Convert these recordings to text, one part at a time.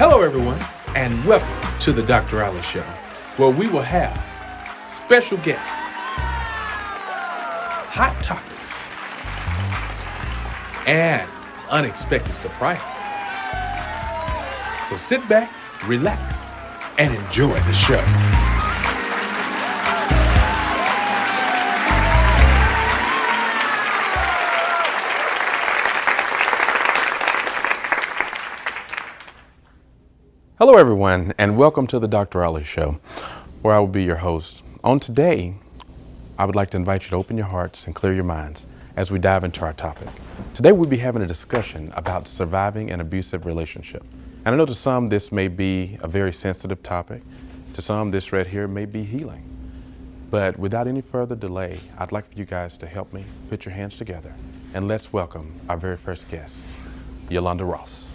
Hello, everyone, and welcome to the Dr. Ollie Show, where we will have special guests, hot topics, and unexpected surprises. So sit back, relax, and enjoy the show. Hello, everyone, and welcome to the Dr. Ollie Show, where I will be your host. On today, I would like to invite you to open your hearts and clear your minds as we dive into our topic. Today, we'll be having a discussion about surviving an abusive relationship. And I know to some, this may be a very sensitive topic. To some, this right here may be healing. But without any further delay, I'd like for you guys to help me put your hands together and let's welcome our very first guest, Yolanda Ross.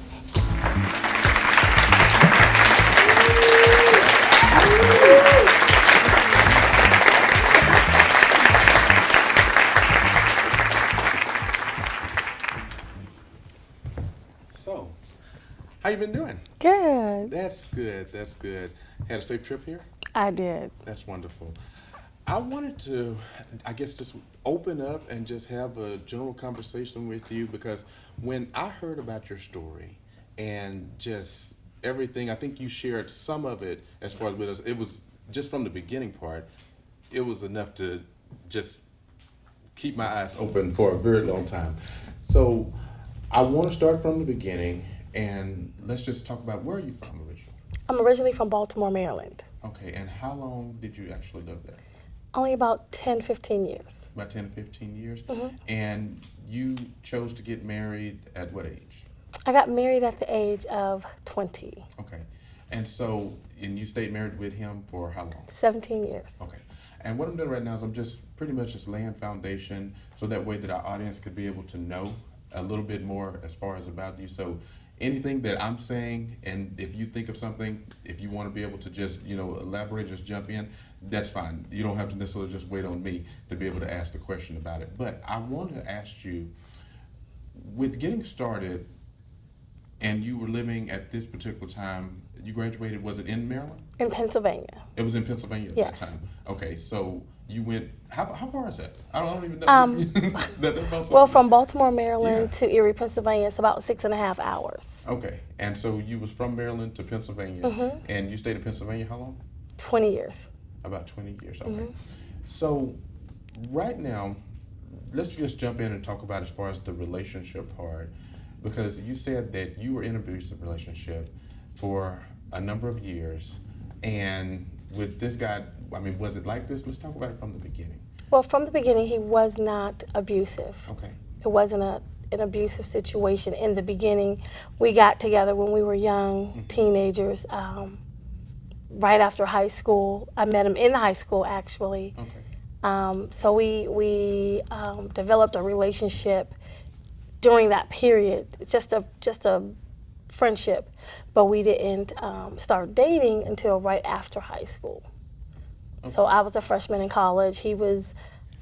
So, how you been doing? Good. That's good, that's good. Had a safe trip here? I did. That's wonderful. I wanted to, I guess, just open up and just have a general conversation with you because when I heard about your story and just everything, I think you shared some of it as far as with us. It was just from the beginning part, it was enough to just keep my eyes open for a very long time. So I want to start from the beginning and let's just talk about where are you from originally? I'm originally from Baltimore, Maryland. Okay, and how long did you actually live there? Only about 10, 15 years. About 10 to 15 years? Mm-hmm. And you chose to get married at what age? I got married at the age of 20. Okay. And so, and you stayed married with him for how long? 17 years. Okay. And what I'm doing right now is I'm just pretty much just laying foundation so that way that our audience could be able to know a little bit more as far as about you. So anything that I'm saying, and if you think of something, if you want to be able to just, elaborate, just jump in, that's fine. You don't have to necessarily just wait on me to be able to ask the question about it. But I want to ask you, with getting started, and you were living at this particular time, you graduated, was it in Maryland? In Pennsylvania. It was in Pennsylvania at Yes. that time. Okay, so you went, how far is that? I don't even know. Well, from Baltimore, Maryland to Erie, Pennsylvania, it's about 6.5 hours. Okay, and so you was from Maryland to Pennsylvania, and you stayed in Pennsylvania how long? 20 years. About 20 years, okay. So right now, let's just jump in and talk about as far as the relationship part, because you said that you were in an abusive relationship for a number of years, and with this guy, I mean, was it like this? Let's talk about it from the beginning. Well, from the beginning, he was not abusive. Okay. It wasn't an abusive situation. In the beginning, we got together when we were young, teenagers, right after high school. I met him in high school, actually. Okay. So we developed a relationship during that period, just a friendship, but we didn't start dating until right after high school. Okay. So I was a freshman in college. He was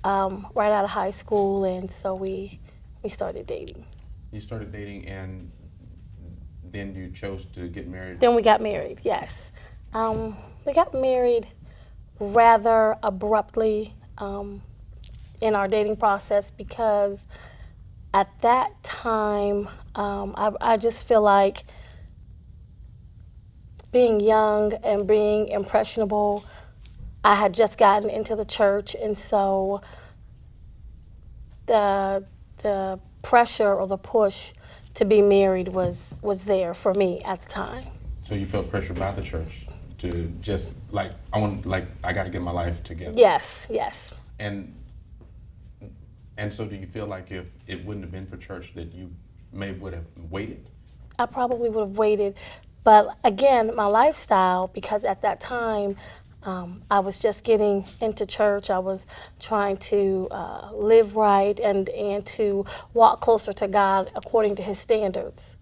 right out of high school, and so we started dating. You started dating, and then you chose to get married? Then we got married, yes. We got married rather abruptly in our dating process because at that time, I just feel like being young and being impressionable, I had just gotten into the church, and so the pressure or the push to be married was there for me at the time. So you felt pressure by the church to just I got to get my life together. Yes, yes. And so do you feel like if it wouldn't have been for church that you would have waited? I probably would have waited. But again, my lifestyle, because at that time, I was just getting into church. I was trying to live right and to walk closer to God according to His standards.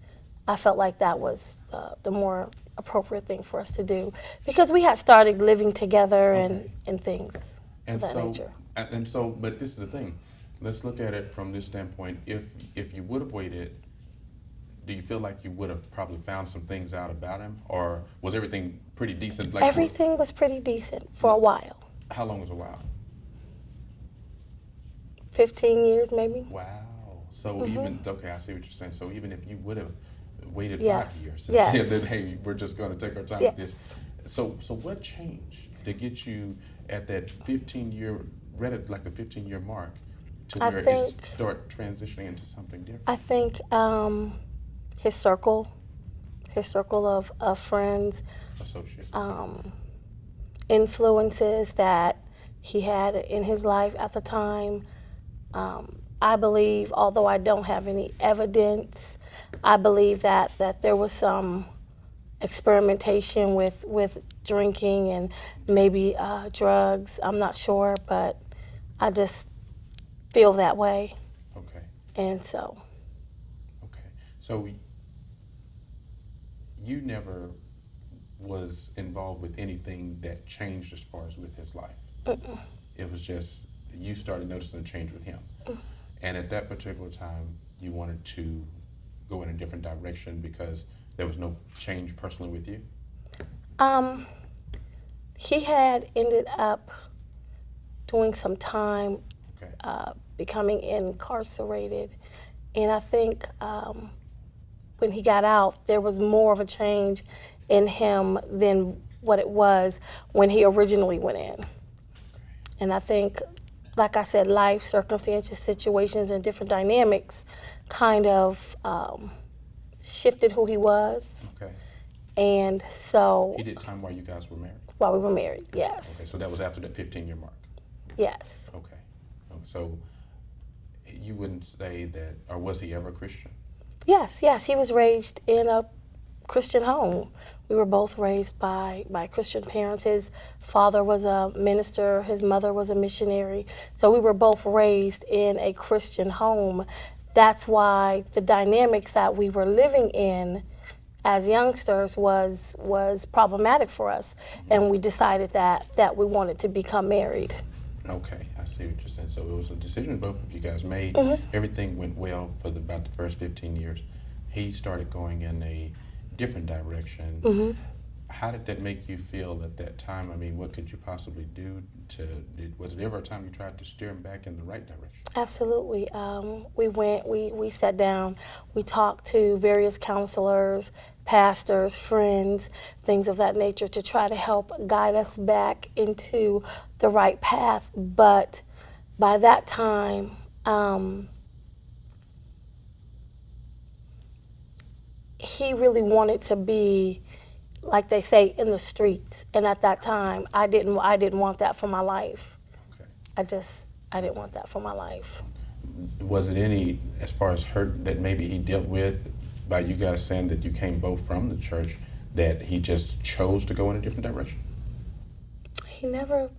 I felt like that was the more appropriate thing for us to do because we had started living together and things of that nature. And so, but this is the thing. Let's look at it from this standpoint. If you would have waited, do you feel like you would have probably found some things out about him, or was everything pretty decent? Like Everything was pretty decent for a while. how long was a while? 15 years maybe. Wow. So even okay, I see what you're saying. So even if you would have waited Yes. 5 years and Yes. said that, hey, we're just going to take our time Yes. with this. So what changed to get you at that 15-year, like the 15-year mark, to I where it think- start transitioning into something different? I think his circle of friends, Associates. influences that he had in his life at the time. I believe, although I don't have any evidence, I believe that there was some experimentation with drinking and maybe drugs. I'm not sure, but I just feel that way. Okay. And so, Okay. So you never was involved with anything that changed as far as with his life. It was just you started noticing a change with him. And at that particular time, you wanted to go in a different direction because there was no change personally with you? he had ended up doing some time, Okay. becoming incarcerated, and I think when he got out, there was more of a change in him than what it was when he originally went in. And I think, like I said, life, circumstances, situations, and different dynamics kind of shifted who he was. Okay. And so, He did time while you guys were married? while we were married, yes. Okay, so that was after that 15-year mark? Yes. Okay. So you wouldn't say that, or was he ever a Christian? Yes, he was raised in a Christian home. We were both raised by Christian parents. His father was a minister, his mother was a missionary. So we were both raised in a Christian home. That's why the dynamics that we were living in as youngsters was problematic for us. And we decided that we wanted to become married. Okay, I see what you're saying. So it was a decision both of you guys made. Everything went well for about the first 15 years. He started going in a different direction. How did that make you feel at that time? I mean, what could you possibly do was it ever a time you tried to steer him back in the right direction? Absolutely. We sat down, we talked to various counselors, pastors, friends, things of that nature to try to help guide us back into the right path. But by that time, he really wanted to be, like they say, in the streets. And at that time, I didn't want that for my life. Okay. I didn't want that for my life. Was it any, as far as hurt that maybe he dealt with by you guys saying that you came both from the church, that he just chose to go in a different direction? He never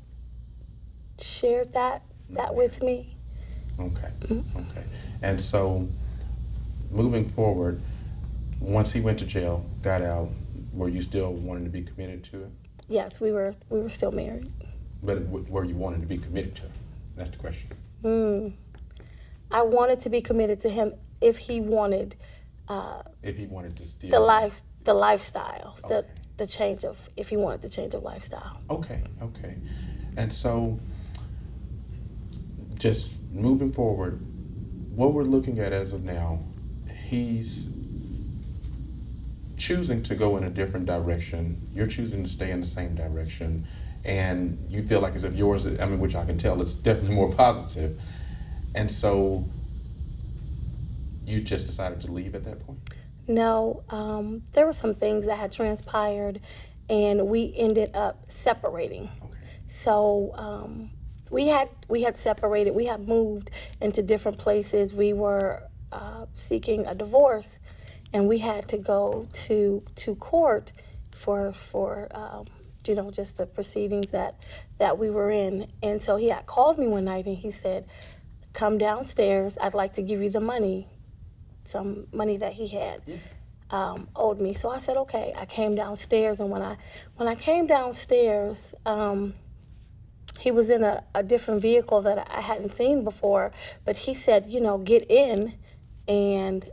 shared that with me. Okay. Okay. And so, moving forward, once he went to jail, got out, were you still wanting to be committed to it? Yes, we were still married. But were you wanting to be committed to it? That's the question. I wanted to be committed to him if he wanted If he wanted to steal the lifestyle, Okay. the change of, if he wanted the change of lifestyle. Okay, okay. And so, just moving forward, what we're looking at as of now, he's choosing to go in a different direction. You're choosing to stay in the same direction. And you feel like as if yours, I mean, which I can tell, it's definitely more positive. And so, you just decided to leave at that point? No, there were some things that had transpired, and we ended up separating. Okay. So we had separated. We had moved into different places. We were seeking a divorce, and we had to go to court for just the proceedings that we were in. And so he had called me one night, and he said, "Come downstairs. I'd like to give you the money." Some money that he had owed me. So I said, okay. I came downstairs, and when I came downstairs, he was in a different vehicle that I hadn't seen before, but he said, get in and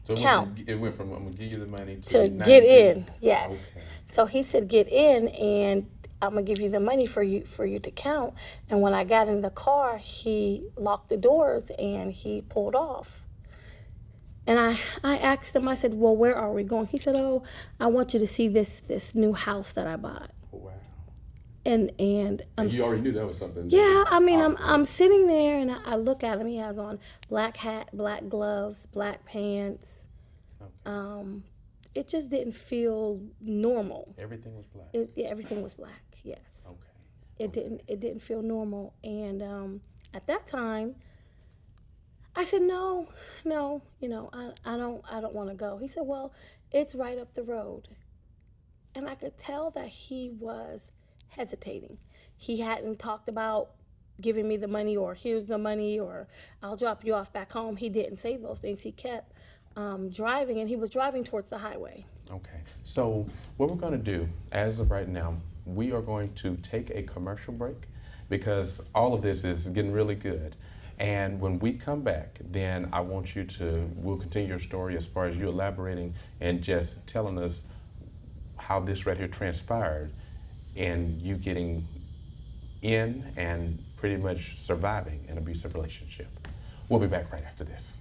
So count. it went from I'm gonna give you the money To now get you in, yes. Okay. So he said, get in, and I'm gonna give you the money for you to count. And when I got in the car, he locked the doors and he pulled off. And I asked him, I said, well, where are we going? He said, oh, I want you to see this new house that I bought. Oh, wow. And You already knew that was something. yeah, I mean, awesome. I'm sitting there and I look at him. He has on black hat, black gloves, black pants. Okay. It just didn't feel normal. Everything was black. Yeah, everything was black. Yes. Okay. It didn't feel normal. And at that time, I said, no, I don't want to go. He said, well, it's right up the road. And I could tell that he was hesitating. He hadn't talked about giving me the money, or here's the money, or I'll drop you off back home. He didn't say those things. He kept driving, and he was driving towards the highway. Okay. So what we're going to do as of right now, we are going to take a commercial break because all of this is getting really good. And when we come back, then I want you we'll continue your story as far as you elaborating and just telling us how this right here transpired and you getting in and pretty much surviving an abusive relationship. We'll be back right after this.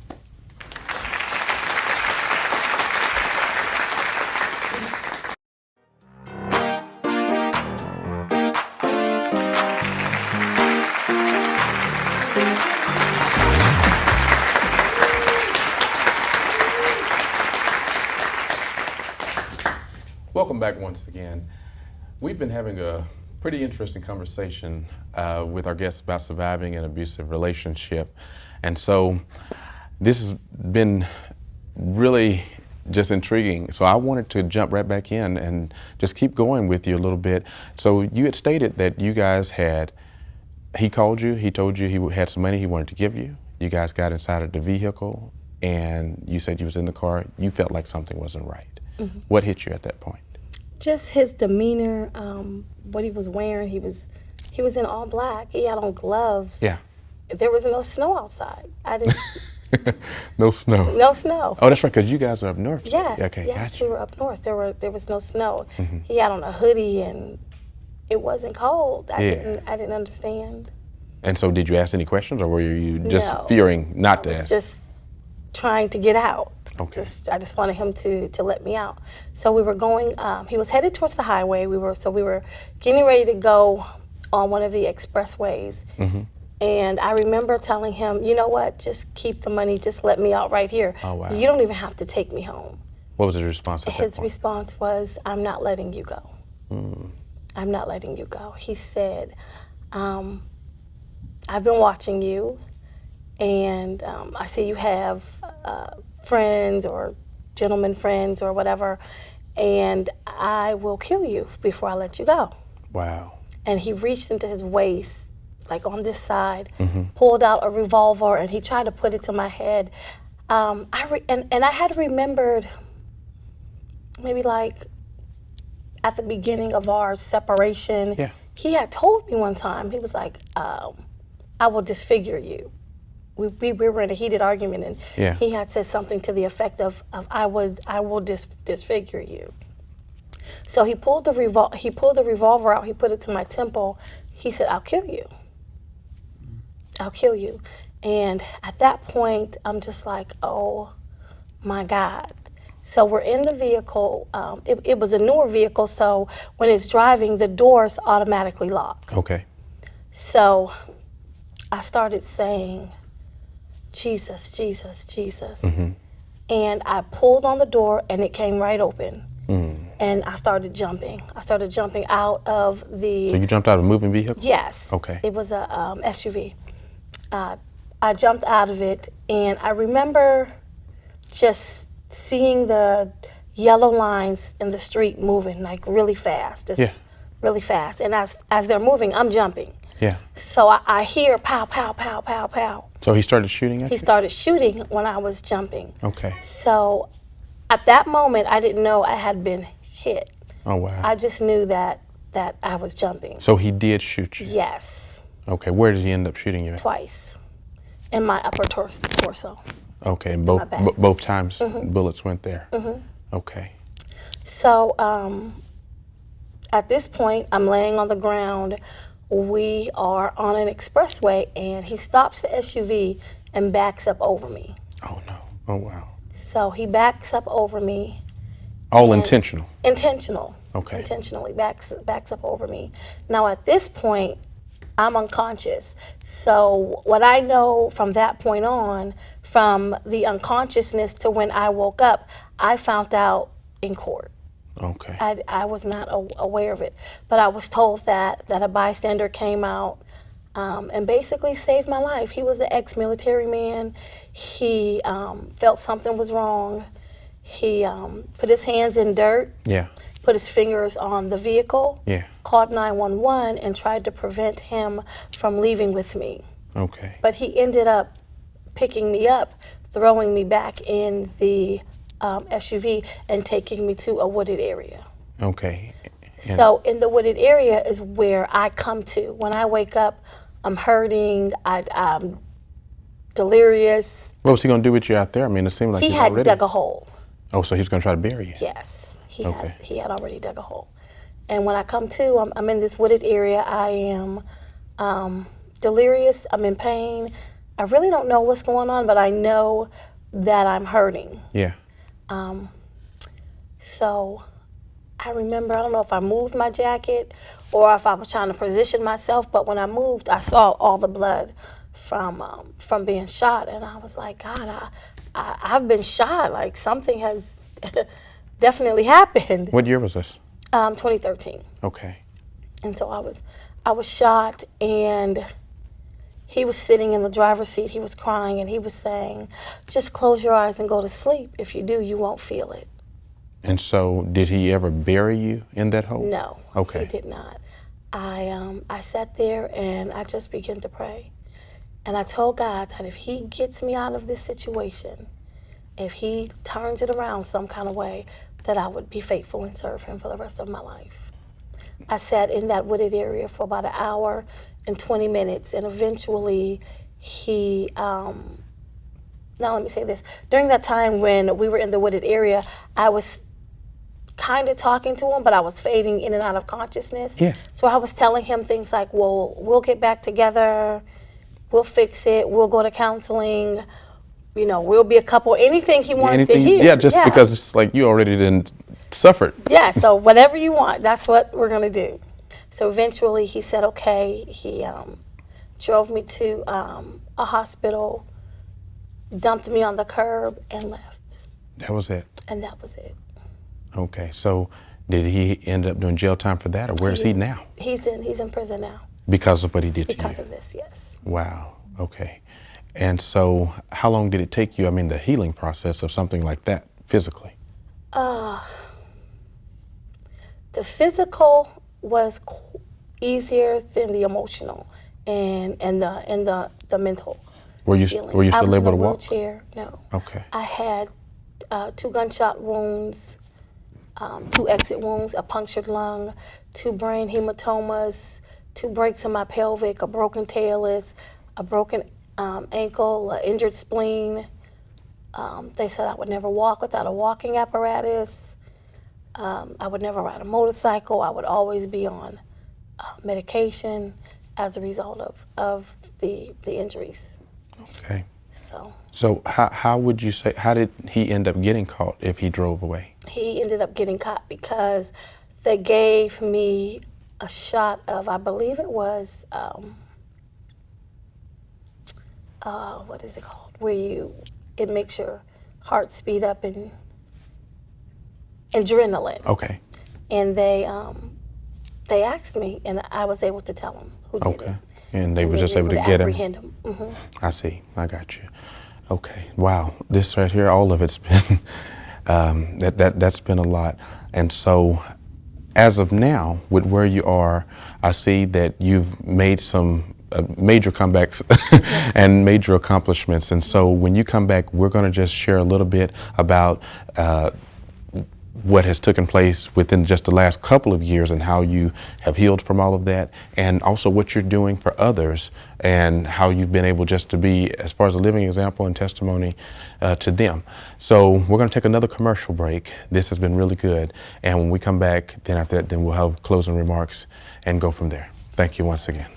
Welcome back once again. We've been having a pretty interesting conversation with our guests about surviving an abusive relationship. And so this has been really just intriguing. So I wanted to jump right back in and just keep going with you a little bit. So you had stated that you guys he called you, he told you he had some money he wanted to give you. You guys got inside of the vehicle and you said you was in the car. You felt like something wasn't right. Mm-hmm. What hit you at that point? Just his demeanor, what he was wearing. He was in all black. He had on gloves. Yeah. There was no snow outside. I didn't. No snow. No snow. Oh, that's right, because you guys are up north. Yes. Okay, yes, gotcha. we were up north. There was no snow. Mm-hmm. He had on a hoodie and it wasn't cold. I Yeah. didn't understand. And so did you ask any questions or were you just fearing not to I was ask? just trying to get out. Okay. I just wanted him to let me out. So we were going, he was headed towards the highway. We were getting ready to go on one of the expressways. Mm-hmm. And I remember telling him, you know what, just keep the money, just let me out right here. Oh, wow. You don't even have to take me home. What was his response at that point? His response was, I'm not letting you go. Mm. I'm not letting you go. He said, I've been watching you, and I see you have friends or gentlemen friends or whatever, and I will kill you before I let you go. Wow. And he reached into his waist, like on this side, mm-hmm. pulled out a revolver, and he tried to put it to my head. And I had remembered maybe like at the beginning of our separation, yeah. He had told me one time, he was like, I will disfigure you. We were in a heated argument, and yeah. He had said something to the effect of I will disfigure you. So he pulled the revolver out, he put it to my temple. He said, I'll kill you. I'll kill you. And at that point, I'm just like, oh my God. So we're in the vehicle. It was a newer vehicle, so when it's driving, the doors automatically lock. Okay. So I started saying, Jesus, Jesus, Jesus. Mm-hmm. And I pulled on the door and it came right open. Mm. And I started jumping. Out of the... So you jumped out of a moving vehicle? Yes. Okay. It was a SUV. I jumped out of it, and I remember just seeing the yellow lines in the street moving like really fast, really fast. And as they're moving, I'm jumping. Yeah. So I hear pow, pow, pow, pow, pow. So he started shooting at you? He started shooting when I was jumping. Okay. So at that moment, I didn't know I had been hit. Oh, wow. I just knew that I was jumping. So he did shoot you? Yes. Okay. Where did he end up shooting you at? Twice. In my upper torso. Okay, and my back. both times bullets went there. Okay. So at this point, I'm laying on the ground. We are on an expressway, and he stops the SUV and backs up over me. Oh no. Oh wow. So he backs up over me. All intentional. Intentional. Okay. Intentionally backs up over me. Now at this point, I'm unconscious. So what I know from that point on, from the unconsciousness to when I woke up, I found out in court. Okay. I was not aware of it, but I was told that a bystander came out and basically saved my life. He was an ex-military man. He felt something was wrong. He put his hands in dirt, Yeah. put his fingers on the vehicle, Yeah. called 911, and tried to prevent him from leaving with me. Okay. But he ended up picking me up, throwing me back in the SUV, and taking me to a wooded area. Okay. So in the wooded area is where I come to. When I wake up, I'm hurting, I'm delirious. What was he going to do with you out there? I mean, it seemed like He he's had already... dug a hole. Oh, so he's going to try to bury you? Yes, Okay. he had already dug a hole. And when I come to, I'm in this wooded area. I am delirious. I'm in pain. I really don't know what's going on, but I know that I'm hurting. Yeah. So I remember, I don't know if I moved my jacket or if I was trying to position myself, but when I moved, I saw all the blood from being shot, and I was like, God, I've been shot. Like something has definitely happened. What year was this? 2013. Okay. And so I was shot, and he was sitting in the driver's seat. He was crying, and he was saying, just close your eyes and go to sleep. If you do, you won't feel it. And so did he ever bury you in that hole? No, Okay. he did not. I sat there and I just began to pray. And I told God that if he gets me out of this situation, if he turns it around some kind of way, that I would be faithful and serve him for the rest of my life. I sat in that wooded area for about an hour and 20 minutes, and eventually he, now let me say this, during that time when we were in the wooded area, I was kind of talking to him, but I was fading in and out of consciousness. Yeah. So I was telling him things like, well, we'll get back together, we'll fix it, we'll go to counseling, you know, we'll be a couple, anything he wanted to hear. Yeah, just because it's like you already didn't suffer. Yeah, so whatever you want, that's what we're gonna do. So eventually he said, okay. He drove me to a hospital, dumped me on the curb, and left. That was it. And that was it. Okay, so did he end up doing jail time for that, or where is he now? He's in prison now. Because of what he did to you? Because of this, yes. Wow, okay. And so how long did it take you, I mean, the healing process of something like that physically? The physical was easier than the emotional and the mental. Were you feeling. still able to I was in a walk? wheelchair, no. Okay. I had 2 gunshot wounds, 2 exit wounds, a punctured lung, 2 brain hematomas, 2 breaks in my pelvic, a broken talus, a broken ankle, an injured spleen. They said I would never walk without a walking apparatus. I would never ride a motorcycle. I would always be on medication as a result of the injuries. Okay. So how would you say, how did he end up getting caught if he drove away? he ended up getting caught because they gave me a shot of, I believe it was, what is it called? Where it makes your heart speed up, and adrenaline. Okay. And they asked me, and I was able to tell them who did it. And they were just able to get him? apprehend him. Mm-hmm. I see, I got you. Okay, wow, this right here, all of it's been, that's been a lot. And so, as of now, with where you are, I see that you've made some major comebacks yes. and major accomplishments. And so when you come back, we're gonna just share a little bit about what has taken place within just the last couple of years and how you have healed from all of that, and also what you're doing for others and how you've been able just to be, as far as a living example and testimony to them. So we're going to take another commercial break. This has been really good. And when we come back, then after that, then we'll have closing remarks and go from there. Thank you once again.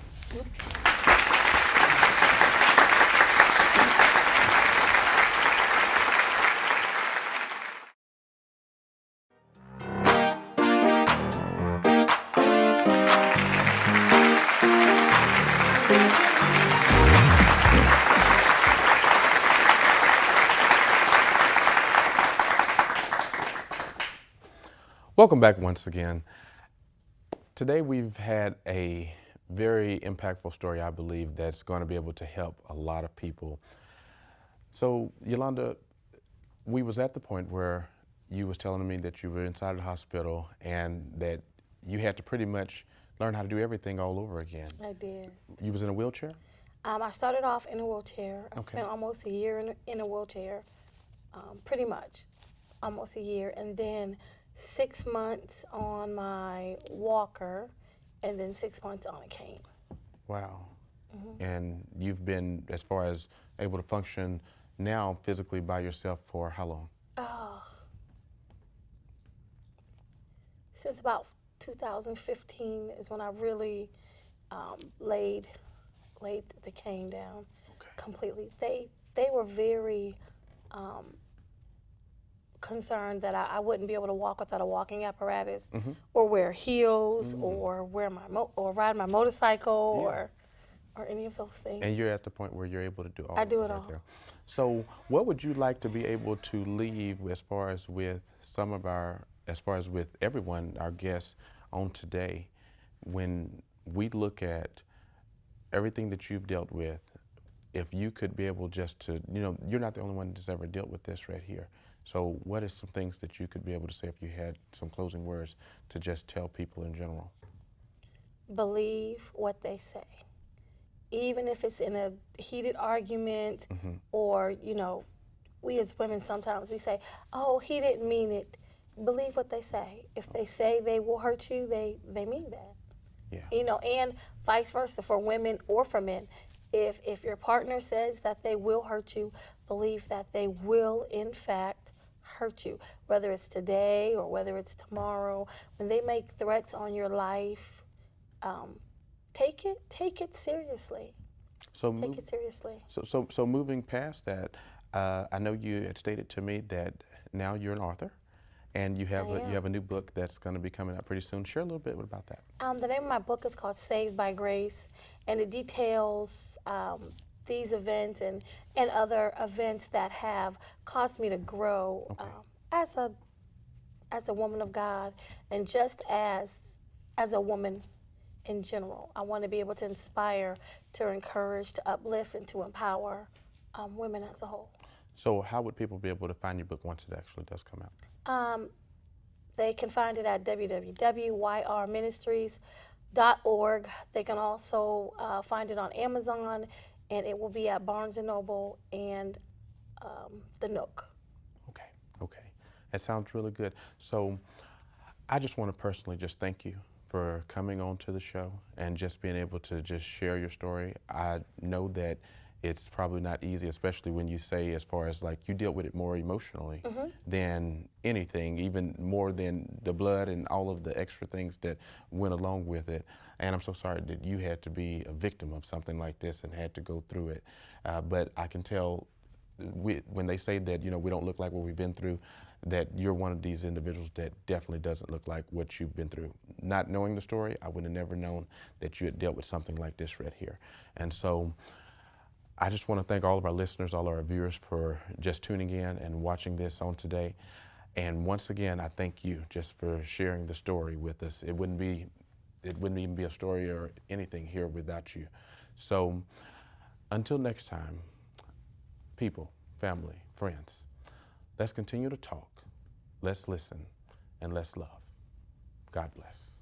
Welcome back once again. Today we've had a very impactful story, I believe, that's going to be able to help a lot of people. So, Yolanda, we was at the point where you was telling me that you were inside the hospital and that you had to pretty much learn how to do everything all over again. I did. You was in a wheelchair? I started off in a wheelchair. I Okay. spent almost a year in a wheelchair, pretty much almost a year, and then 6 months on my walker, and then 6 months on a cane. Wow. And you've been, as far as able to function now physically by yourself for how long? Since about 2015 is when I really laid the cane down completely. They were very concerned that I wouldn't be able to walk without a walking apparatus, or wear heels, or wear or ride my motorcycle, or any of those things. And you're at the point where you're able to do all I of do that it right all. there. So what would you like to be able to leave as far as with some of as far as with everyone, our guests on today, when we look at everything that you've dealt with, if you could be able just to, you're not the only one that's ever dealt with this right here. So what are some things that you could be able to say if you had some closing words to just tell people in general? Believe what they say. Even if it's in a heated argument, or, we as women sometimes we say, oh, he didn't mean it. Believe what they say. If they say they will hurt you, they mean that. Yeah. And vice versa for women or for men. If your partner says that they will hurt you, believe that they will in fact hurt you, whether it's today or whether it's tomorrow. When they make threats on your life, take it seriously. Take it seriously. So moving past that, I know you had stated to me that now you're an author, and you have a new book that's going to be coming out pretty soon. Share a little bit about that. The name of my book is called Saved by Grace, and it details these events and other events that have caused me to grow as a woman of God, and just as a woman in general. I want to be able to inspire, to encourage, to uplift, and to empower women as a whole. So how would people be able to find your book once it actually does come out? They can find it at www.yrministries.org. They can also find it on Amazon, and it will be at Barnes & Noble and the Nook. Okay. That sounds really good. So I just want to personally just thank you for coming on to the show and just being able to just share your story. I know that it's probably not easy, especially when you say, as far as like you dealt with it more emotionally than anything, even more than the blood and all of the extra things that went along with it. And I'm so sorry that you had to be a victim of something like this and had to go through it. But I can tell when they say that, we don't look like what we've been through, that you're one of these individuals that definitely doesn't look like what you've been through. Not knowing the story, I would have never known that you had dealt with something like this right here. And so I just want to thank all of our listeners, all our viewers for just tuning in and watching this on today. And once again, I thank you just for sharing the story with us. It wouldn't even be a story or anything here without you. So until next time, people, family, friends, let's continue to talk, let's listen, and let's love. God bless.